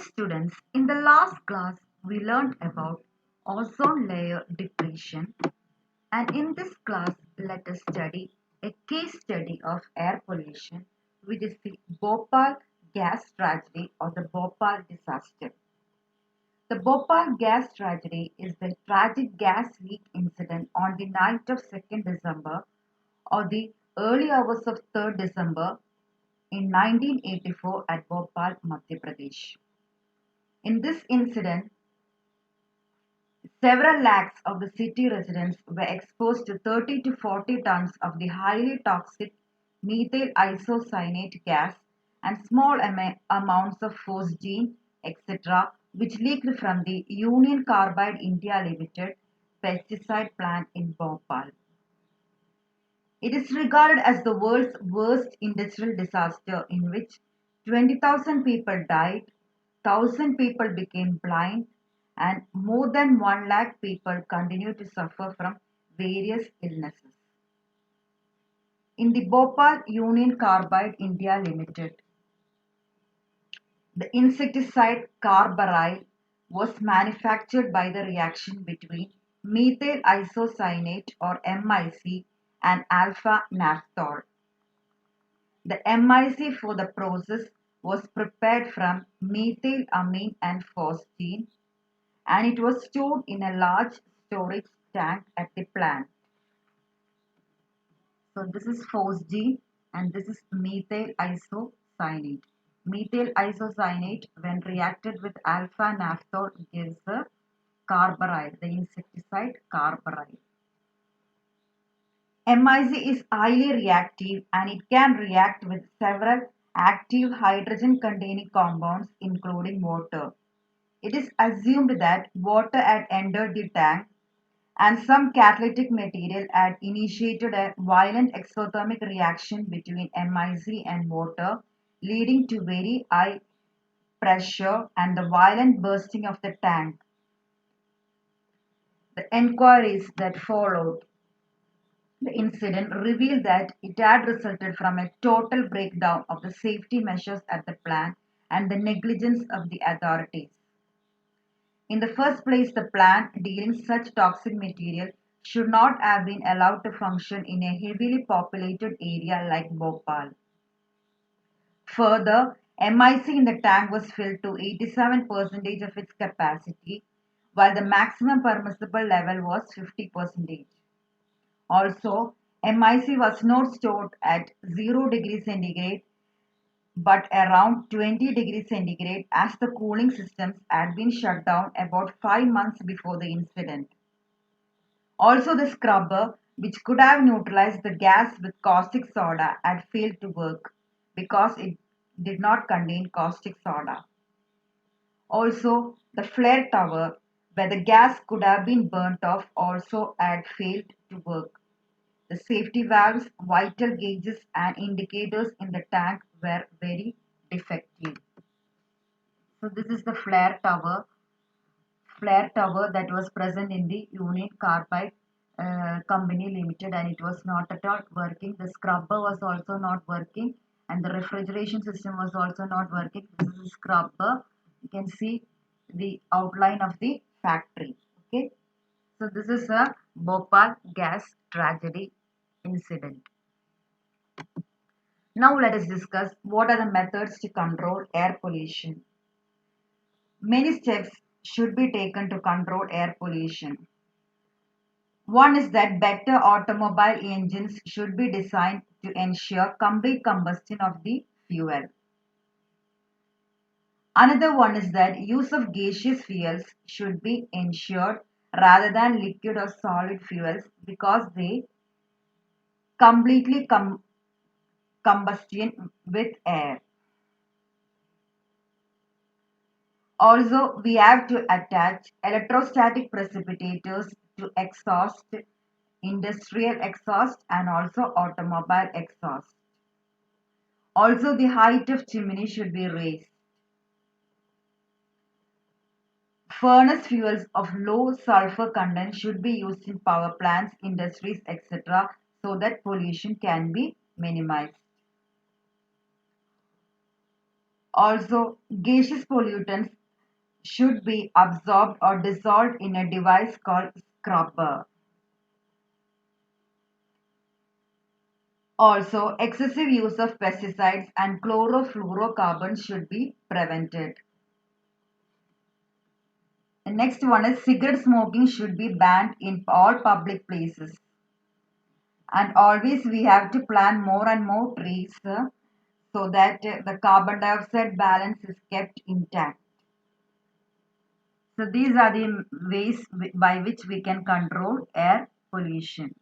students, in the last class we learned about ozone layer depletion, and in this class let us study a case study of air pollution, which is the Bhopal gas tragedy or the Bhopal disaster. The Bhopal gas tragedy is the tragic gas leak incident on the night of 2nd December or the early hours of 3rd December in 1984 at Bhopal, Madhya Pradesh. In this incident, several lakhs of the city residents were exposed to 30 to 40 tons of the highly toxic methyl isocyanate gas and small amounts of phosgene, etc., which leaked from the Union Carbide India Limited pesticide plant in Bhopal. It is regarded as the world's worst industrial disaster in which 20,000 people died, 1,000 people became blind, and more than 1 lakh people continue to suffer from various illnesses. In the Bhopal Union Carbide India Limited, the insecticide carbaryl was manufactured by the reaction between methyl isocyanate or MIC and alpha naphthol. The MIC for the process was prepared from methylamine and phosgene, and it was stored in a large storage tank at the plant. So this is phosgene and this is methyl isocyanate. Methyl isocyanate, when reacted with alpha naphthol, gives the carbaryl, the insecticide carbaryl. MIC is highly reactive and it can react with several active hydrogen containing compounds including water. It is assumed that water had entered the tank and some catalytic material had initiated a violent exothermic reaction between MIC and water, leading to very high pressure and the violent bursting of the tank. The enquiries that followed the incident revealed that it had resulted from a total breakdown of the safety measures at the plant and the negligence of the authorities. In the first place, the plant dealing such toxic material should not have been allowed to function in a heavily populated area like Bhopal. Further, MIC in the tank was filled to 87% of its capacity, while the maximum permissible level was 50%. Also, MIC was not stored at 0 degrees centigrade but around 20 degrees centigrade as the cooling systems had been shut down about 5 months before the incident. Also, the scrubber, which could have neutralized the gas with caustic soda, had failed to work because it did not contain caustic soda. Also, the flare tower, where the gas could have been burnt off, also had failed to work. The safety valves, vital gauges, and indicators in the tank were very defective. So this is the flare tower that was present in the Union Carbide Company Limited, and it was not at all working. The scrubber was also not working, and the refrigeration system was also not working. This is a scrubber. You can see the outline of the factory. Okay, so this is a Bhopal gas tragedy incident. Now let us discuss what are the methods to control air pollution. Many steps should be taken to control air pollution. One is that better automobile engines should be designed to ensure complete combustion of the fuel. Another one is that use of gaseous fuels should be ensured rather than liquid or solid fuels because they completely combustion with air. Also, we have to attach electrostatic precipitators to exhaust, industrial exhaust, and also automobile exhaust. Also, the height of chimney should be raised. Furnace fuels of low sulfur content should be used in power plants, industries, etc., so that pollution can be minimized. Also, gaseous pollutants should be absorbed or dissolved in a device called scrubber. Also, excessive use of pesticides and chlorofluorocarbons should be prevented. The next one is cigarette smoking should be banned in all public places. And always we have to plant more and more trees so that the carbon dioxide balance is kept intact. So these are the ways by which we can control air pollution.